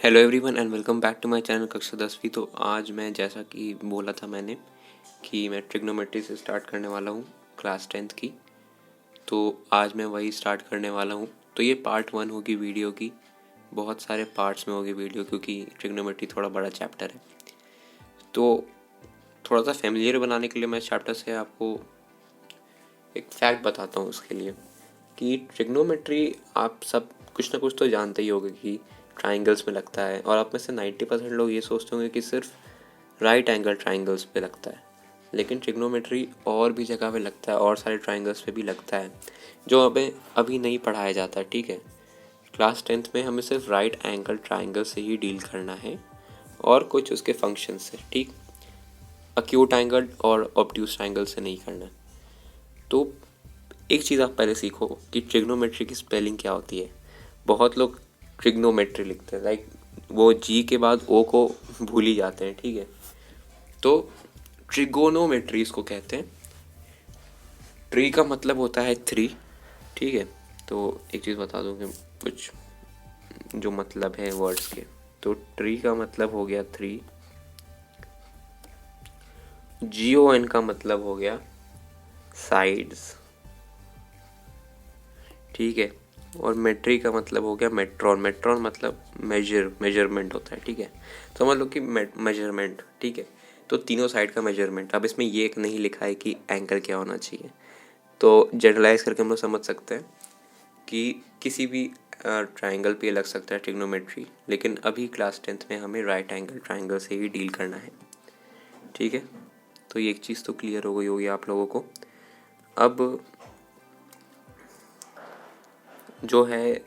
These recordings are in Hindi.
Hello everyone and welcome back to my channel कक्षा 10वीं। तो आज मैं जैसा कि बोला था मैंने कि मैं ट्रिग्नोमेट्री से स्टार्ट करने वाला हूँ क्लास 10th की। तो आज मैं वही स्टार्ट करने वाला हूँ। तो ये पार्ट 1 होगी वीडियो की, बहुत सारे पार्ट्स में होगी वीडियो क्योंकि ट्रिग्नोमेट्री थोड़ा बड़ा चैप्टर है। तो थोड़ा सा फैमिलियर बनाने के लिए मैं चैप्टर से आपको एक फैक्ट बताता हूँ उसके लिए कि ट्रिग्नोमेट्री आप सब कुछ ना कुछ तो जानते ही होंगे कि ट्राइंगल्स में लगता है, और आप में से 90% लोग ये सोचते होंगे कि सिर्फ राइट एंगल ट्राइंगल्स पे लगता है, लेकिन ट्रिग्नोमेट्री और भी जगह पे लगता है और सारे ट्राइंगल्स पे भी लगता है जो हमें अभी नहीं पढ़ाया जाता। ठीक है, क्लास 10th में हमें सिर्फ राइट एंगल ट्राइंगल से ही डील करना है और कुछ उसके फंक्शन से। ठीक, अक्यूट एंगल और ऑब्ट्यूस ट्राइंगल से नहीं करना। तो एक चीज़ आप पहले सीखो कि ट्रिग्नोमेट्री की स्पेलिंग क्या होती है। बहुत लोग ट्रिग्नोमेट्री लिखते हैं, लाइक वो जी के बाद ओ को भूल ही जाते हैं। ठीक है, तो ट्रिगोनोमेट्री इसको कहते हैं। ट्री का मतलब होता है 3। ठीक है, तो एक चीज़ बता दूं कि कुछ जो मतलब है वर्ड्स के, तो ट्री का मतलब हो गया 3, GON का मतलब हो गया साइड्स। ठीक है, और मेट्री का मतलब हो गया मेट्रॉन। मेट्रॉन मतलब मेजरमेंट होता है। ठीक है, तो समझ लो कि मेजरमेंट। ठीक है, तो तीनों साइड का मेजरमेंट। अब इसमें ये एक नहीं लिखा है कि एंगल क्या होना चाहिए, तो जनरलाइज करके हम लोग समझ सकते हैं कि किसी भी ट्राइंगल पे लग सकता है ट्रिग्नोमेट्री, लेकिन अभी क्लास 10th में हमें राइट एंगल ट्राइंगल से ही डील करना है। ठीक है, तो ये एक चीज़ तो क्लियर हो गई होगी आप लोगों को। अब जो है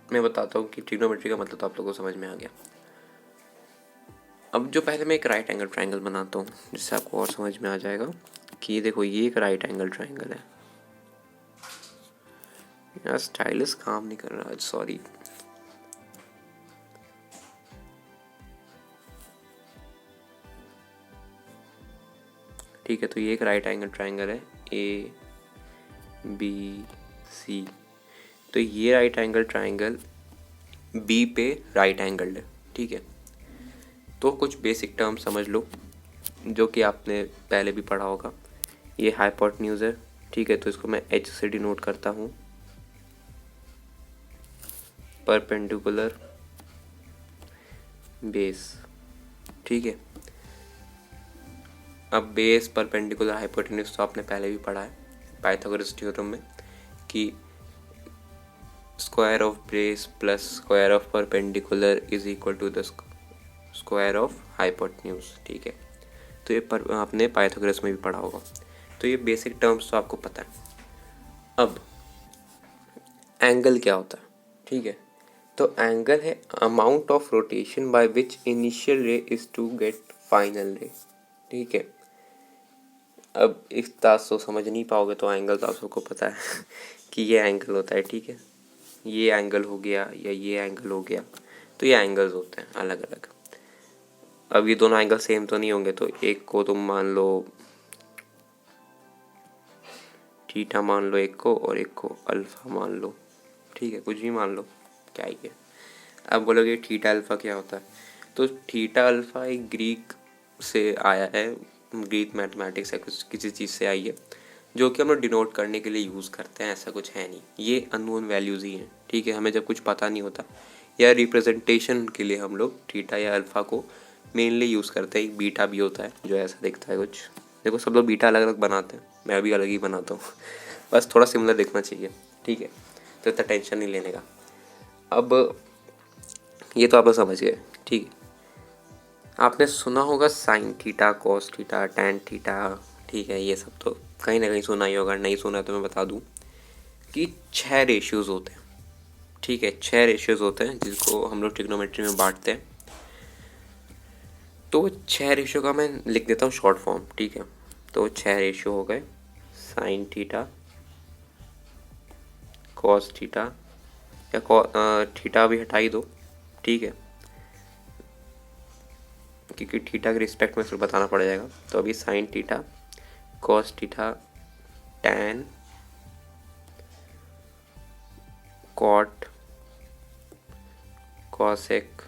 मैं बताता हूँ कि ट्रिग्नोमेट्री का मतलब तो आप लोगों को समझ में आ गया। अब जो पहले मैं एक राइट एंगल ट्राइंगल बनाता हूँ जिससे आपको और समझ में आ जाएगा कि देखो ये एक राइट एंगल ट्राइंगल है। यार स्टाइलिस काम नहीं कर रहा आज, सॉरी। ठीक है, तो ये एक राइट एंगल ट्राइंगल है ABC। तो ये राइट एंगल ट्राइंगल B पे राइट एंगल्ड है। ठीक है, तो कुछ बेसिक टर्म समझ लो जो कि आपने पहले भी पढ़ा होगा। ये हाइपोटेन्यूज है। ठीक है, तो इसको मैं H से डिनोट करता हूँ, परपेंडिकुलर बेस। ठीक है, अब बेस परपेंडिकुलर हाइपोटेन्यूज तो आपने पहले भी पढ़ा है पाइथागोरस थ्योरम में कि square of base plus square of perpendicular is equal to the square of hypotenuse. ठीक है, तो ये आपने पाइथागोरस में भी पढ़ा होगा। तो ये बेसिक टर्म्स तो आपको पता है। अब एंगल क्या होता है? ठीक है, तो एंगल है amount of rotation by which initial रे इज टू गेट फाइनल रे। ठीक है, अब इस तास तो समझ नहीं पाओगे, तो एंगल तो आप सबको पता है कि ये एंगल होता है। ठीक है, ये एंगल हो गया या ये एंगल हो गया, तो ये एंगल्स होते हैं अलग अलग। अब ये दोनों एंगल सेम तो नहीं होंगे, तो एक को तुम मान लो थीटा मान लो एक को, और एक को अल्फा मान लो। ठीक है, कुछ भी मान लो, क्या ही है। अब बोलोगे थीटा अल्फा क्या होता है, तो थीटा अल्फा एक ग्रीक से आया है, ग्रीक मैथमेटिक्स है, कुछ किसी चीज़ से आई है जो कि हम लोग डिनोट करने के लिए यूज़ करते हैं। ऐसा कुछ है नहीं, ये अननोन वैल्यूज़ ही हैं। ठीक है, हमें जब कुछ पता नहीं होता या रिप्रेजेंटेशन के लिए हम लोग थीटा या अल्फा को मेनली यूज़ करते हैं। बीटा भी होता है जो ऐसा दिखता है कुछ। देखो सब लोग बीटा अलग अलग बनाते हैं, मैं भी अलग ही बनाता हूँ बस थोड़ा सिमिलर दिखना चाहिए। ठीक है, तो इतना टेंशन नहीं लेने का। अब ये तो आप लोग समझ गए। ठीक है, आपने सुना होगा sign theta, cos theta, tan theta. ठीक है, ये सब तो कहीं ना कहीं सुना ही होगा। नहीं सुना तो मैं बता दूं कि 6 रेशियोज होते हैं। ठीक है, 6 रेशियोज होते हैं जिसको हम लोग ट्रिग्नोमेट्री में बांटते हैं। तो 6 रेशियो का मैं लिख देता हूँ शॉर्ट फॉर्म। ठीक है, तो 6 रेशियो हो गए साइन थीटा, कॉस थीटा, या थीटा भी हटा ही दो। ठीक है, क्योंकि थीटा के रिस्पेक्ट में सिर्फ बताना पड़ जाएगा। तो अभी sine theta, cos theta, tan, cot, cosec,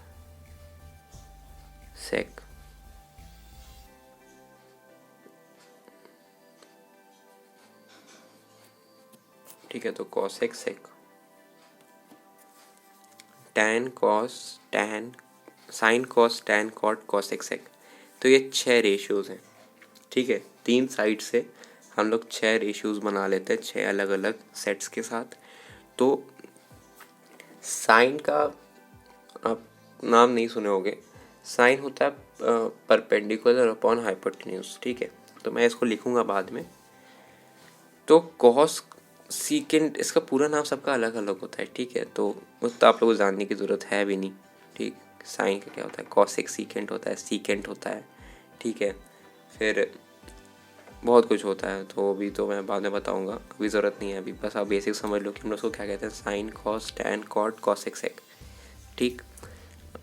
sec, ठीक है। तो cosec sec, tan cos tan, sine cos tan cot cosec sec. तो ये 6 रेशियोज हैं, ठीक है। 3 साइड से हम लोग 6 रेशियोज बना लेते हैं, 6 अलग अलग सेट्स के साथ। तो साइन का आप नाम नहीं सुने होंगे, साइन होता है परपेंडिकुलर अपॉन हाइपोटेन्यूज, ठीक है। तो मैं इसको लिखूंगा बाद में। तो कॉस सीकेंट, इसका पूरा नाम सबका अलग अलग होता है, ठीक है। तो उतना आप लोगों को जानने की ज़रूरत है भी नहीं, ठीक। साइन का क्या होता है, कॉसेक सीकेंट होता है, सीकेंट होता है, ठीक है। फिर बहुत कुछ होता है, तो अभी तो मैं बाद में बताऊंगा, अभी ज़रूरत नहीं है। अभी बस आप बेसिक समझ लो कि हम लोग उसको क्या कहते हैं, sine cos tan cot cosec sec, ठीक।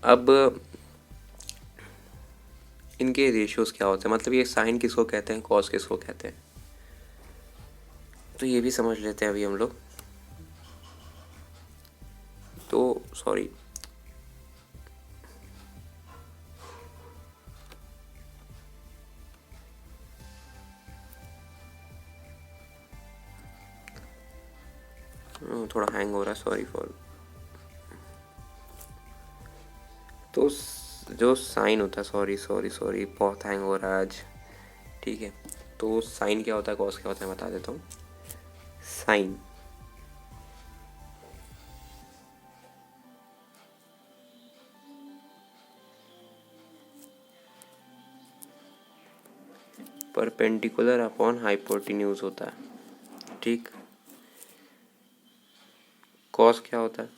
अब इनके रेशियोज क्या होते हैं, मतलब ये साइन किसको कहते हैं, कॉस किसको कहते हैं, तो ये भी समझ लेते हैं अभी हम लोग। तो सॉरी, थोड़ा हैंग हो रहा है, सॉरी फॉर। तो जो साइन होता है, सॉरी सॉरी सॉरी, बहुत हैंग हो रहा है आज, ठीक है। तो साइन क्या होता है, कॉस क्या होता है, बता देता हूँ। साइन परपेंडिकुलर अपॉन हाइपोटेन्यूज होता है, ठीक। कॉस क्या होता है,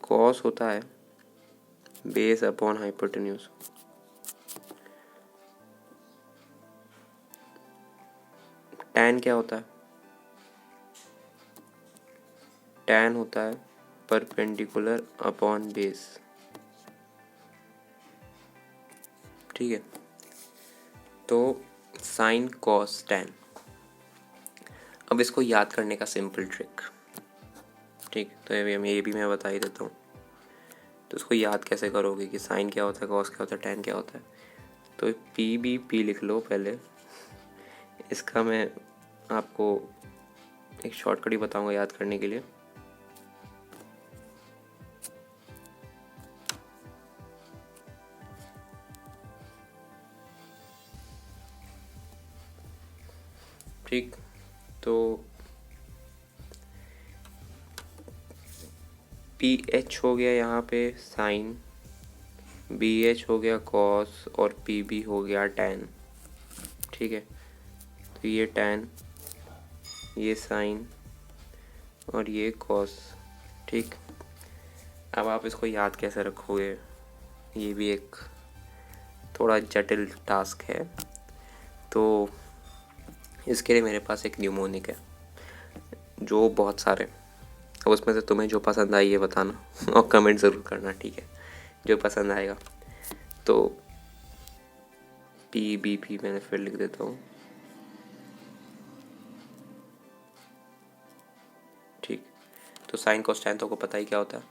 कॉस होता है बेस अपॉन हाइपोटेन्यूज। टैन क्या होता है, टैन होता है परपेंडिकुलर अपॉन बेस, ठीक है। तो साइन कॉस टैन, अब इसको याद करने का सिंपल ट्रिक, ठीक। तो ये भी मैं बता ही देता हूँ। तो इसको याद कैसे करोगे कि साइन क्या होता है, कॉस क्या होता है, टैन क्या होता है। तो पी लिख लो पहले। इसका मैं आपको एक शॉर्टकट ही बताऊंगा याद करने के लिए। ठीक, तो पी एच हो गया यहाँ पे साइन, बी एच हो गया कॉस, और पी बी हो गया टैन, ठीक है। तो ये टैन, ये साइन और ये कॉस, ठीक। अब आप इसको याद कैसे रखोगे, ये भी एक थोड़ा जटिल टास्क है। तो इसके लिए मेरे पास एक न्यूमोनिक है, जो बहुत सारे, अब उसमें से तुम्हें जो पसंद आई ये बताना और कमेंट ज़रूर करना, ठीक है, जो पसंद आएगा। तो पी बी पी मैंने फिर लिख देता हूँ, ठीक। तो साइन कॉस टैन तो को पता ही क्या होता है,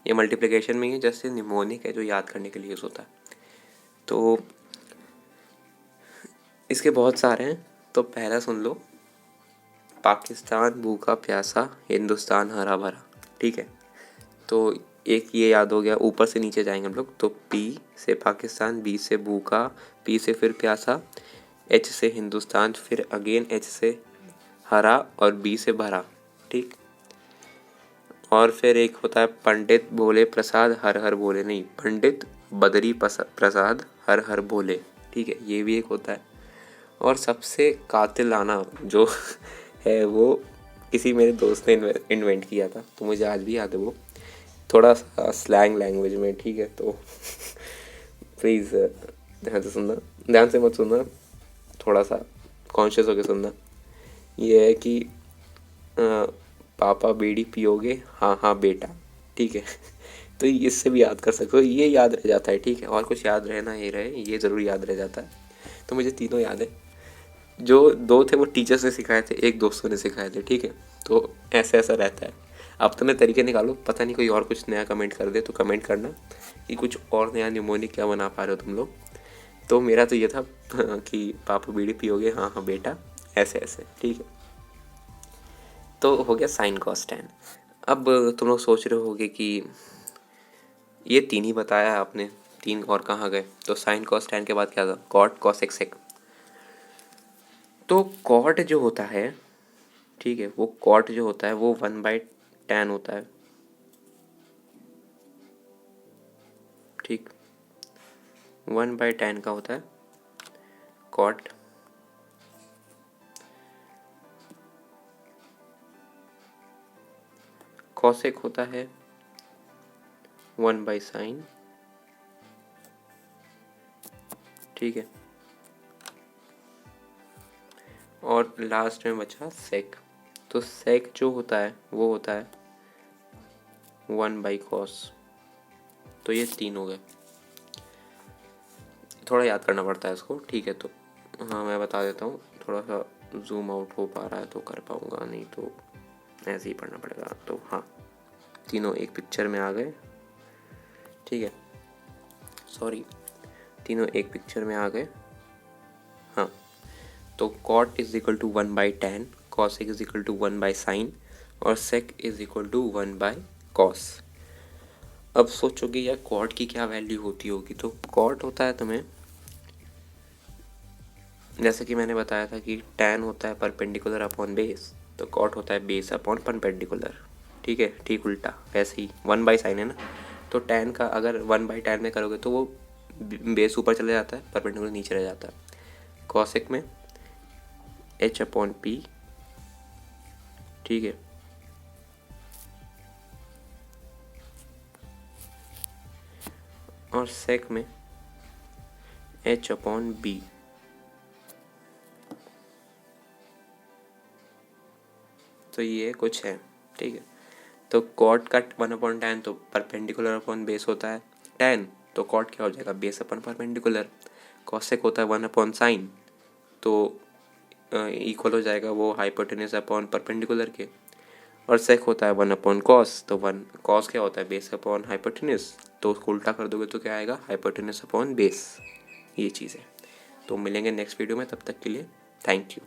ये मल्टीप्लिकेशन में ही जैसे निमोनिक है जो याद करने के लिए यूज़ होता है। तो इसके बहुत सारे हैं, तो पहला सुन लो, पाकिस्तान भूखा प्यासा, हिंदुस्तान हरा भरा, ठीक है। तो एक ये याद हो गया, ऊपर से नीचे जाएंगे हम लोग। तो पी से पाकिस्तान, बी से भूखा, पी से फिर प्यासा, एच से हिंदुस्तान, फिर अगेन एच से हरा और बी से भरा, ठीक। और फिर एक होता है पंडित भोले प्रसाद हर हर बोले, नहीं, पंडित बदरी प्रसाद हर हर बोले, ठीक है, ये भी एक होता है। और सबसे कातिलाना जो है वो किसी मेरे दोस्त ने इन्वेंट किया था, तो मुझे आज भी याद है वो, थोड़ा सा स्लैंग लैंग्वेज में, ठीक है। तो प्लीज़ ध्यान से सुनना, ध्यान से मत सुनना, थोड़ा सा कॉन्शियस होकर सुनना। ये है कि पापा बीड़ी पियोगे, हाँ हाँ बेटा, ठीक है। तो इससे भी याद कर सकते हो, ये याद रह जाता है, ठीक है। और कुछ याद रहना ही रहे, ये ज़रूर याद रह जाता है। तो मुझे तीनों याद है, जो 2 थे वो टीचर्स ने सिखाए थे, एक दोस्तों ने सिखाए थे, ठीक है। तो ऐसा ऐसा रहता है। अब तो मैं तरीके निकालो, पता नहीं कोई और कुछ नया कमेंट कर दे तो कमेंट करना कि कुछ और नया निमोनिक क्या बना पा रहे हो तुम लोग। तो मेरा तो ये था कि पापा बीड़ी पियोगे, हाँ हाँ बेटा, ऐसे ऐसे, ठीक है। तो हो गया साइन कॉस टैन। अब तुम लोग सोच रहे होगे कि ये 3 ही बताया आपने, 3 और कहाँ गए? तो साइन कॉस टैन के बाद क्या था? Cot cosec sec. तो कॉट जो होता है, ठीक है, वो कॉट जो होता है वो 1/tan होता है, ठीक, 1/tan का होता है कॉट। कॉसेक होता है 1/sin, ठीक है। और लास्ट में बचा सेक। तो सेक जो होता है वो होता है 1/cos। तो ये 3 हो गए। थोड़ा याद करना पड़ता है इसको, ठीक है। तो हाँ मैं बता देता हूँ, थोड़ा सा जूम आउट हो पा रहा है तो कर पाऊँगा, नहीं तो ऐसे ही पढ़ना पड़ेगा। तो हाँ, तीनों एक पिक्चर में आ गए, ठीक है। सॉरी, तीनों एक पिक्चर में आ गए, हाँ। तो cot is equal to 1/tan, cosec is equal to 1/sin और सेक इज इक्वल टू 1/cos। अब सोचोगे यार कॉट की क्या वैल्यू होती होगी? तो कॉट होता है तुम्हें, जैसे कि मैंने बताया था कि tan होता है परपेंडिकुलर अपॉन बेस, तो कॉट होता है बेस अपॉन परपेंडिकुलर, ठीक है, ठीक उल्टा। वैसे ही 1/sin है ना, तो tan का अगर 1/tan में करोगे तो वो बेस ऊपर चले जाता है, परपेंडिकुलर नीचे रह जाता है। कॉसेक में h/p, ठीक है। और सेक में h/b। तो ये कुछ है, ठीक है। तो कॉट का 1/tan तो परपेंडिकुलर अपॉन बेस होता है tan, तो कॉट क्या हो जाएगा? बेस अपन परपेंडिकुलर। कॉसेक होता है 1/sin, तो इक्वल हो जाएगा वो हाइपोटेन्यूज अपॉन परपेंडिकुलर के। और सेक होता है 1/cos, तो 1 cos क्या होता है? बेस अपॉन हाइपोटेन्यूज, तो उसको उल्टा कर दोगे तो क्या आएगा? Hypotenuse upon base. ये चीज़ है। तो मिलेंगे नेक्स्ट वीडियो में, तब तक के लिए थैंक यू।